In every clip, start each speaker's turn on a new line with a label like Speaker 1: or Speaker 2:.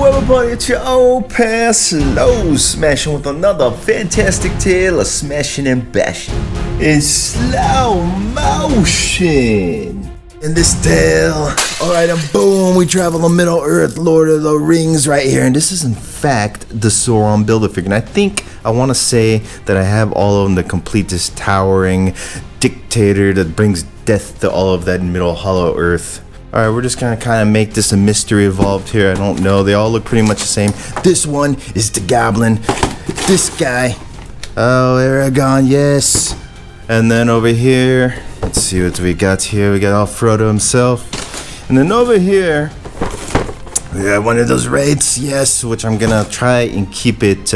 Speaker 1: everybody, it's your old pal SLOSMASHN with another fantastic tale of smashing and bashing in slow motion. In this tale, alright, and boom, we travel to Middle Earth, Lord of the Rings right here. And this is in fact the Sauron Build-A-Figure. And I think I want to say that I have all of them to complete this towering dictator that brings death to all of that Middle Hollow Earth. Alright, we're just gonna kind of make this a mystery evolved here. I don't know, they all look pretty much the same. This one is the Goblin. This guy, oh, Aragorn, yes. And then over here, let's see what we got here. We got all Frodo himself. And then over here, we got one of those wraiths, yes, which I'm gonna try and keep it,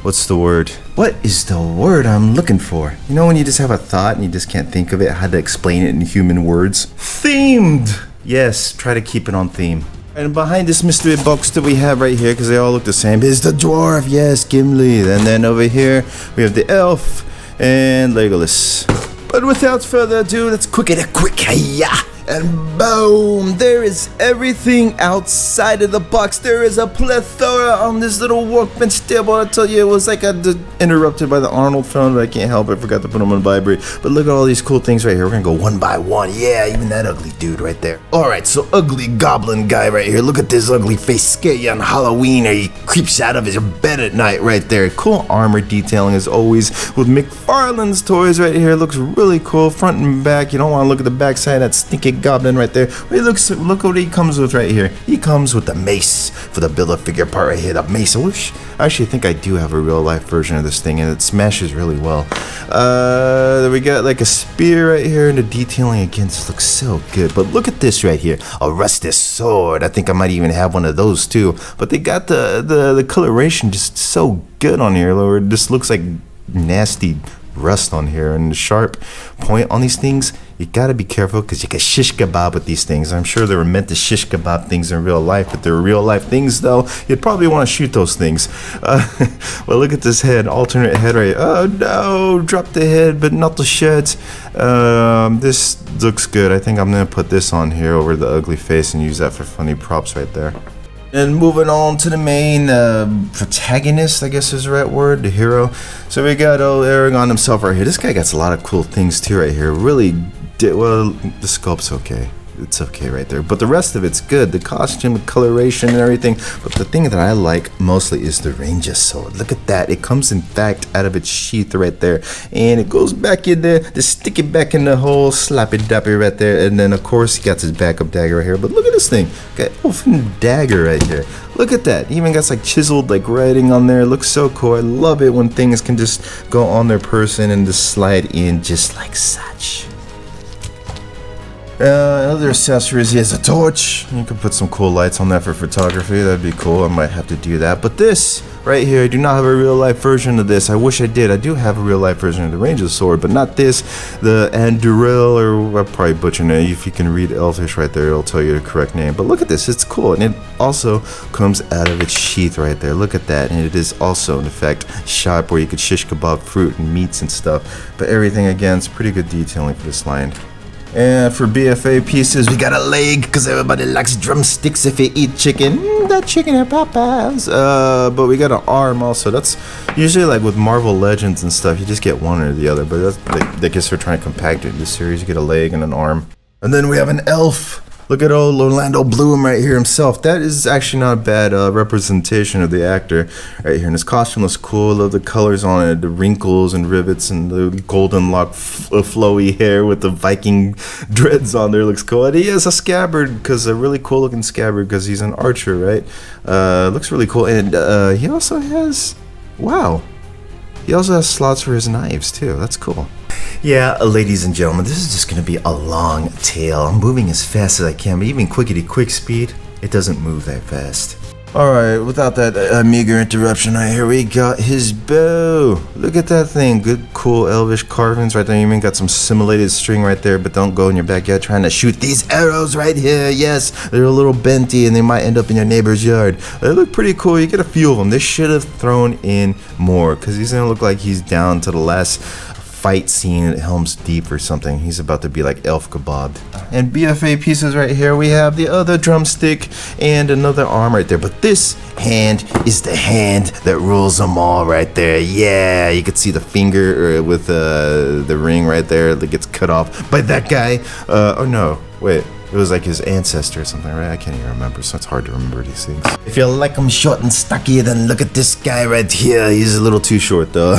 Speaker 1: what's the word? What is the word I'm looking for? You know when you just have a thought and you just can't think of it, how to explain it in human words? Themed! Yes, try to keep it on theme. And behind this mystery box that we have right here, because they all look the same, is the dwarf, yes, Gimli. And then over here, we have the elf and Legolas. But without further ado, let's quick hiya! And boom, there is everything outside of the box. There is a plethora on this little workbench table. I tell you, it was like interrupted by the Arnold phone, but I can't help it. I forgot to put them on vibrate. But look at all these cool things right here. We're gonna go one by one. Yeah, even that ugly dude right there. Alright, so ugly goblin guy right here. Look at this ugly face. Scare you on Halloween, or he creeps out of his bed at night right there. Cool armor detailing as always with Mcfarlane's toys right here. Looks really cool, front and back. You don't want to look at the back side of that stinky Goblin right there. Wait, look what he comes with right here. He comes with the mace for the Build-A-Figure part right here. The mace. I actually think I do have a real life version of this thing, and it smashes really well. We got like a spear right here, and the detailing again just looks so good. But look at this right here, a rusted sword. I think I might even have one of those too. But they got the coloration just so good on here, Lord. This looks like nasty rust on here, and the sharp point on these things, you gotta be careful because you can shish kebab with these things. I'm sure they were meant to shish kebab things in real life. If they're real life things though, you'd probably want to shoot those things. Well, look at this head, alternate head right. Oh no, drop the head but not the shirt. This looks good. I think I'm gonna put this on here over the ugly face and use that for funny props right there. And moving on to the main protagonist, I guess is the right word, the hero. So we got old Aragorn himself right here. This guy got a lot of cool things too right here. Really, well, the sculpt's okay. It's okay right there. But the rest of it's good. The costume, the coloration and everything. But the thing that I like mostly is the ranger sword. Look at that. It comes in fact out of its sheath right there. And it goes back in there. To stick it back in the hole. Slap it dappy right there. And then of course he got his backup dagger right here. But look at this thing. Got open dagger right here. Look at that. He even got like chiseled like writing on there. It looks so cool. I love it when things can just go on their person and just slide in just like such. Other accessories, he has a torch. You can put some cool lights on that for photography. That'd be cool. I might have to do that. But this right here, I do not have a real life version of this. I wish I did. I do have a real life version of the Ranger sword, but not this. The Anduril, or I'm probably butchering it. If you can read Elfish right there, it'll tell you the correct name. But look at this. It's cool. And it also comes out of its sheath right there. Look at that. And it is also, in fact, sharp where you could shish kebab fruit and meats and stuff. But everything, again, it's pretty good detailing for this line. And for BFA pieces, we got a leg, because everybody likes drumsticks if you eat chicken. That chicken at Popeyes. But we got an arm also. That's usually like with Marvel Legends and stuff, you just get one or the other. But that's, I guess they're trying to compact it in this series. You get a leg and an arm. And then we have an elf. Look at old Orlando Bloom right here himself. That is actually not a bad representation of the actor right here. And his costume looks cool. I love the colors on it, the wrinkles and rivets and the golden lock flowy hair with the Viking dreads on there. Looks cool. And he has a scabbard, because a really cool looking scabbard, because he's an archer, right? Looks really cool. And he also has, wow, he also has slots for his knives too. That's cool. Yeah, ladies and gentlemen, this is just going to be a long tale. I'm moving as fast as I can, but even quickety-quick speed, it doesn't move that fast. Alright, without that meager interruption right here, we got his bow. Look at that thing. Good, cool, elvish carvings right there. You even got some simulated string right there, but don't go in your backyard trying to shoot these arrows right here. Yes, they're a little benty and they might end up in your neighbor's yard. They look pretty cool. You get a few of them. They should have thrown in more, because he's going to look like he's down to the last fight scene at Helm's Deep or something. He's about to be like elf kebabbed. And BFA pieces right here, we have the other drumstick and another arm right there. But this hand is the hand that rules them all right there. Yeah, you can see the finger with the ring right there that gets cut off by that guy. Oh no, wait. It was like his ancestor or something, right? I can't even remember, so it's hard to remember these things. If you like them short and stocky, then look at this guy right here. He's a little too short, though.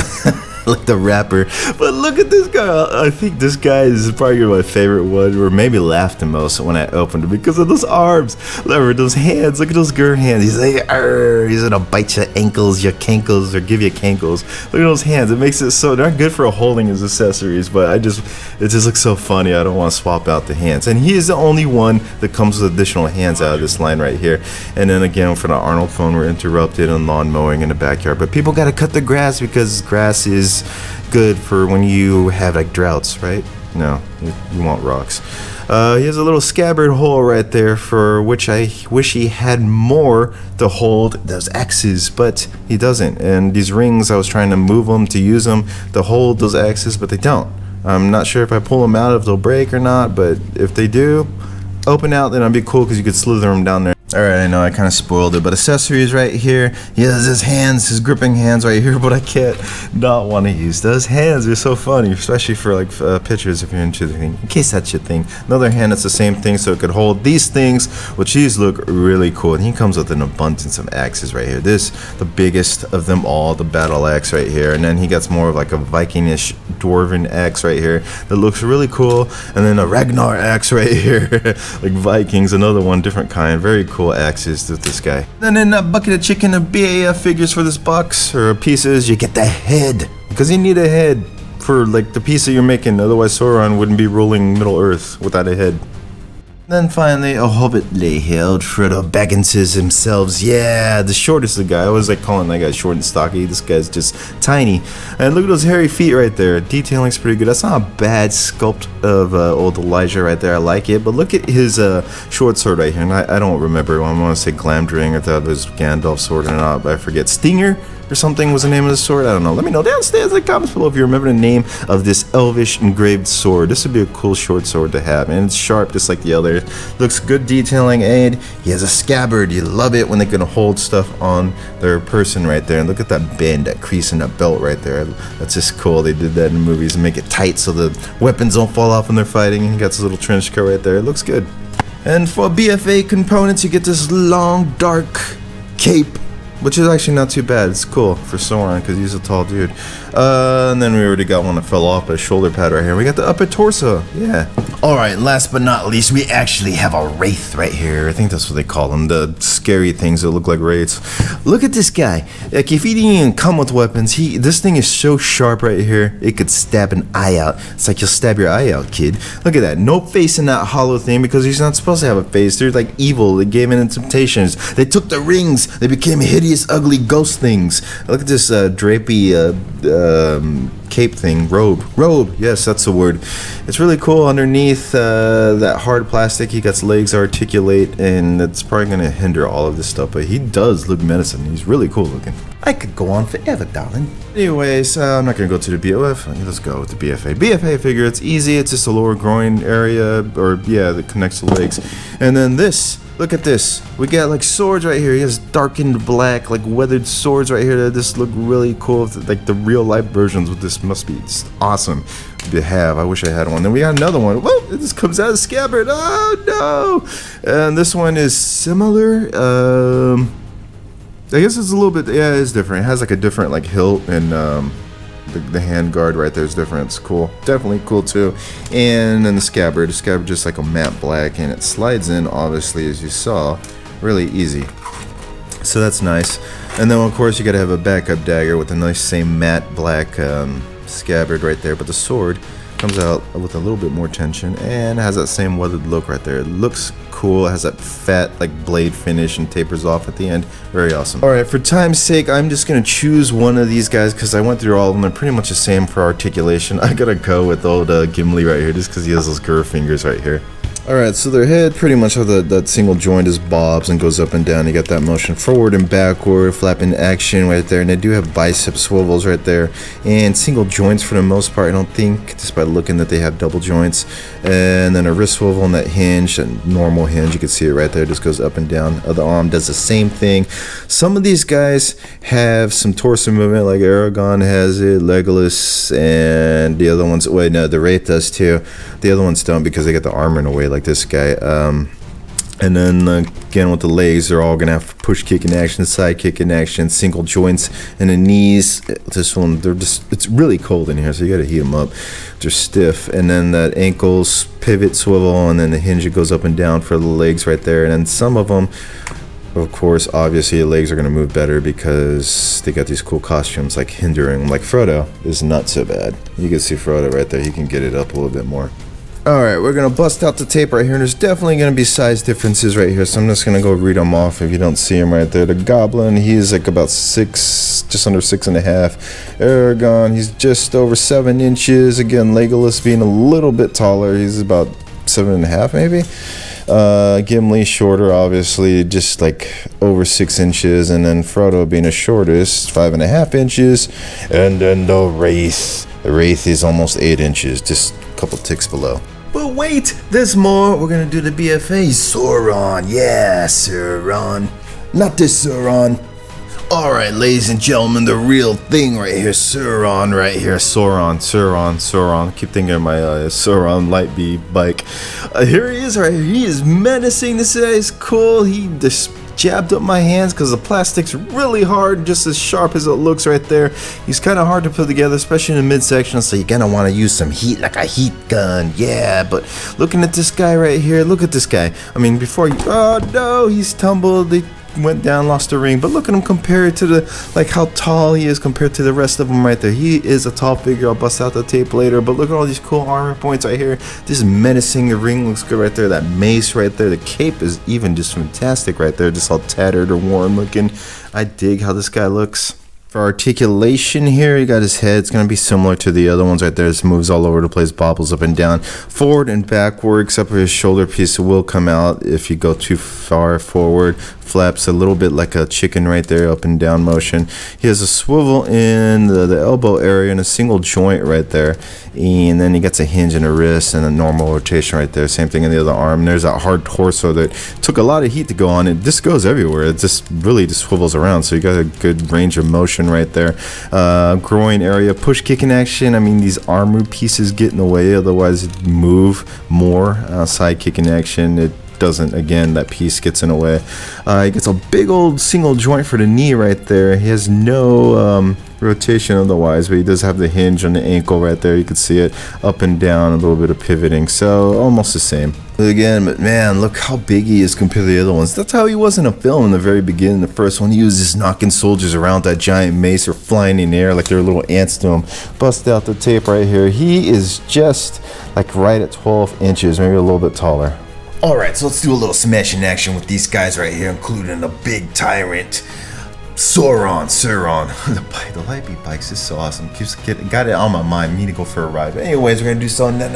Speaker 1: Like the rapper. But look at this guy. I think this guy is probably my favorite one, or maybe laughed the most when I opened it because of those arms. Look, those hands. Look at those Gur hands. He's like, arr, he's gonna bite your ankles, your cankles, or give you cankles. Look at those hands. It makes it so, they're not good for holding his accessories, but it just looks so funny. I don't want to swap out the hands. And he is the only one that comes with additional hands out of this line right here. And then again, for the Arnold phone, we're interrupted and lawn mowing in the backyard. But people gotta cut the grass because grass is good for when you have like droughts, right? No, you want rocks. He has a little scabbard hole right there, for which I wish he had more to hold those axes, but he doesn't. And these rings, I was trying to move them to use them to hold those axes, but they don't. I'm not sure if I pull them out if they'll break or not, but if they do open out, then it'd be cool because you could slither them down there. Alright, I know I kind of spoiled it, but accessories right here. He has his hands, his gripping hands right here, but I can't not want to use those hands. They're so funny, especially for like pictures if you're into the thing. In case that's your thing. Another hand that's the same thing, so it could hold these things, which these look really cool. And he comes with an abundance of axes right here. This, the biggest of them all, the battle axe right here. And then he gets more of like a Vikingish dwarven axe right here that looks really cool. And then a Ragnar axe right here, like Vikings, another one, different kind, very cool axes with this guy. Then in a bucket of chicken of BAF figures for this box, or pieces, you get the head, because you need a head for like the piece that you're making, otherwise Sauron wouldn't be ruling Middle Earth without a head. Then finally, a Hobbit lay held, Frodo Bagginses himself. Yeah, the shortest of the guy. I always like calling that guy short and stocky. This guy's just tiny. And look at those hairy feet right there. Detailing's pretty good. That's not a bad sculpt of old Elijah right there. I like it. But look at his short sword right here. And I don't remember. I want to say Glamdring. I thought it was Gandalf's sword or not, but I forget. Stinger or something was the name of the sword. I don't know. Let me know downstairs in the comments below if you remember the name of this elvish engraved sword. This would be a cool short sword to have, and it's sharp just like the other. Looks good detailing, and he has a scabbard. You love it when they can hold stuff on their person right there. And look at that bend, that crease in that belt right there. That's just cool. They did that in the movies and make it tight so the weapons don't fall off when they're fighting. And he got this little trench coat right there. It looks good. And for BFA components, you get this long dark cape, which is actually not too bad. It's cool for Sauron because he's a tall dude. And then we already got one that fell off, a shoulder pad right here. We got the upper torso. Yeah. Alright, last but not least, we actually have a wraith right here. I think that's what they call them. The scary things that look like wraiths. Look at this guy. Like, if he didn't even come with weapons, this thing is so sharp right here, it could stab an eye out. It's like you'll stab your eye out, kid. Look at that. No face in that hollow thing because he's not supposed to have a face. They're like evil. They gave in temptations. They took the rings. They became hideous, ugly ghost things. Look at this drapey cape thing. Robe, yes, that's the word. It's really cool. Underneath that hard plastic, he got legs articulate, and it's probably going to hinder all of this stuff, but he does look menacing. He's really cool looking. I could go on forever, darling. Anyways, I'm not going to go to the BOF. Let's go with the BFA. BFA figure, it's easy. It's just a lower groin area, or yeah, that connects the legs. And then this. Look at this. We got like swords right here. He has darkened black, like weathered swords right here that just look really cool. Like the real life versions with this must be just awesome to have. I wish I had one. Then we got another one. Whoa, it just comes out of scabbard. Oh no. And this one is similar. I guess it's a little bit, yeah, it's different. It has like a different like hilt, and the hand guard right there is different. It's cool. Definitely cool too. And then the scabbard just like a matte black, and it slides in obviously as you saw really easy, so that's nice. And then of course you gotta have a backup dagger with a nice same matte black scabbard right there, but the sword comes out with a little bit more tension and has that same weathered look right there. It looks cool. It has that fat like blade finish and tapers off at the end. Very awesome. Alright, for time's sake, I'm just gonna choose one of these guys because I went through all of them. They're pretty much the same for articulation. I gotta go with old Gimli right here just because he has those curved fingers right here. Alright, so their head pretty much how that single joint is bobs and goes up and down. You got that motion forward and backward, flapping action right there. And they do have bicep swivels right there. And single joints for the most part, I don't think, just by looking that they have double joints. And then a wrist swivel on that hinge, a normal hinge, you can see it right there, just goes up and down. The arm does the same thing. Some of these guys have some torso movement, like Aragorn has it, Legolas, and the other ones, wait, no, the Wraith does too. The other ones don't because they got the armor in a way, like this guy. And then again with the legs, they're all gonna have push kick in action, side kick in action, single joints, and the knees. This one, they're just, it's really cold in here, so you gotta heat them up. They're stiff. And then that ankles pivot swivel, and then the hinge, it goes up and down for the legs right there. And then some of them, of course, obviously the legs are going to move better because they got these cool costumes like hindering them. Like Frodo is not so bad. You can see Frodo right there. He can get it up a little bit more. Alright, we're going to bust out the tape right here. And there's definitely going to be size differences right here. So I'm just going to go read them off if you don't see them right there. The Goblin, he's like about 6, just under 6.5. Aragorn, he's just over 7 inches. Again, Legolas being a little bit taller. He's about 7.5 maybe. Gimli shorter, obviously, just like over 6 inches, and then Frodo being the shortest, 5.5 inches, and then the Wraith is almost 8 inches, just a couple ticks below. But wait, there's more. We're gonna do the BFA Sauron, yeah, Sauron, not this Sauron. Alright, ladies and gentlemen, the real thing right here, Sauron right here, Sauron. Keep thinking of my Sauron Lightbeam bike. Here he is right here. He is menacing. This guy is cool. He just jabbed up my hands because the plastic's really hard, just as sharp as it looks right there. He's kind of hard to put together, especially in the midsection, so you're gonna want to use some heat, like a heat gun, yeah. But looking at this guy right here, look at this guy. I mean, before you, oh no, he's tumbled. He went down, lost a ring, but look at him compared to the, like how tall he is compared to the rest of them right there. He is a tall figure. I'll bust out the tape later, but look at all these cool armor points right here. This is menacing. The ring looks good right there. That mace right there. The cape is even just fantastic right there, just all tattered or worn looking. I dig how this guy looks. For articulation here, you got his head. It's going to be similar to the other ones right there. It moves all over the place, bobbles up and down, forward and backward, except for his shoulder piece will come out if you go too far forward. Flaps a little bit like a chicken right there, up and down motion. He has a swivel in the elbow area and a single joint right there. And then he gets a hinge in the wrist and a normal rotation right there. Same thing in the other arm. And there's that hard torso that took a lot of heat to go on. It just goes everywhere. It just really just swivels around. So you got a good range of motion right there. Groin area, push kicking action. I mean, these armor pieces get in the way, otherwise it'd move more. Side kicking action, it doesn't. Again, that piece gets in the way. He gets a big old single joint for the knee right there. He has no rotation otherwise, but he does have the hinge on the ankle right there. You can see it up and down, a little bit of pivoting, so almost the same. Again, but man, look how big he is compared to the other ones. That's how he was in a film in the very beginning. The first one, he was just knocking soldiers around that giant mace or flying in the air like they're little ants to him. Bust out the tape right here. He is just like right at 12 inches, maybe a little bit taller. Alright, so let's do a little smashing action with these guys right here, including the big tyrant, Sauron. The Lightbeam bikes is so awesome. Got it on my mind. Me to go for a ride. But anyways, we're gonna do so now.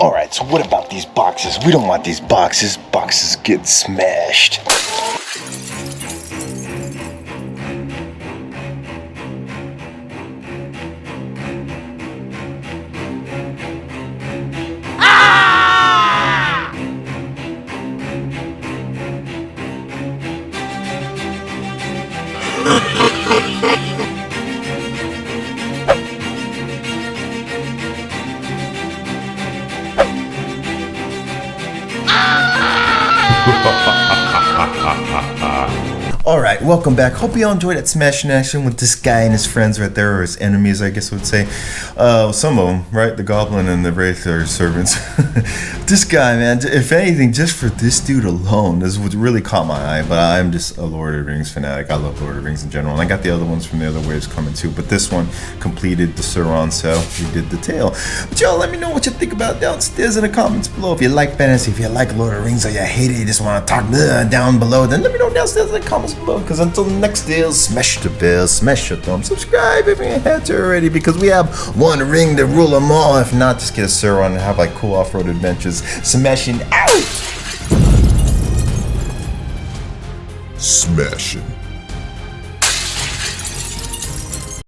Speaker 1: Alright, so what about these boxes? We don't want these boxes. Boxes get smashed. Alright, welcome back. Hope you all enjoyed that Smash in action with this guy and his friends right there, or his enemies, I guess I would say. Some of them, right? The Goblin and the Wraith are servants. This guy, man, if anything, just for this dude alone, this is what really caught my eye. But I'm just a Lord of the Rings fanatic. I love Lord of the Rings in general. And I got the other ones from the other waves coming too. But this one completed the Sauron, so we did the tail. But y'all, let me know what you think about it downstairs in the comments below. If you like fantasy, if you like Lord of the Rings, or you hate it, you just want to talk down below, then let me know downstairs in the comments below. Because until the next deal, smash the bell, smash your thumb, subscribe if you ain't had to already, because we have one ring to rule them all. If not, just get a Sauron and have like cool off-road adventures. Smashing out!
Speaker 2: Smashing.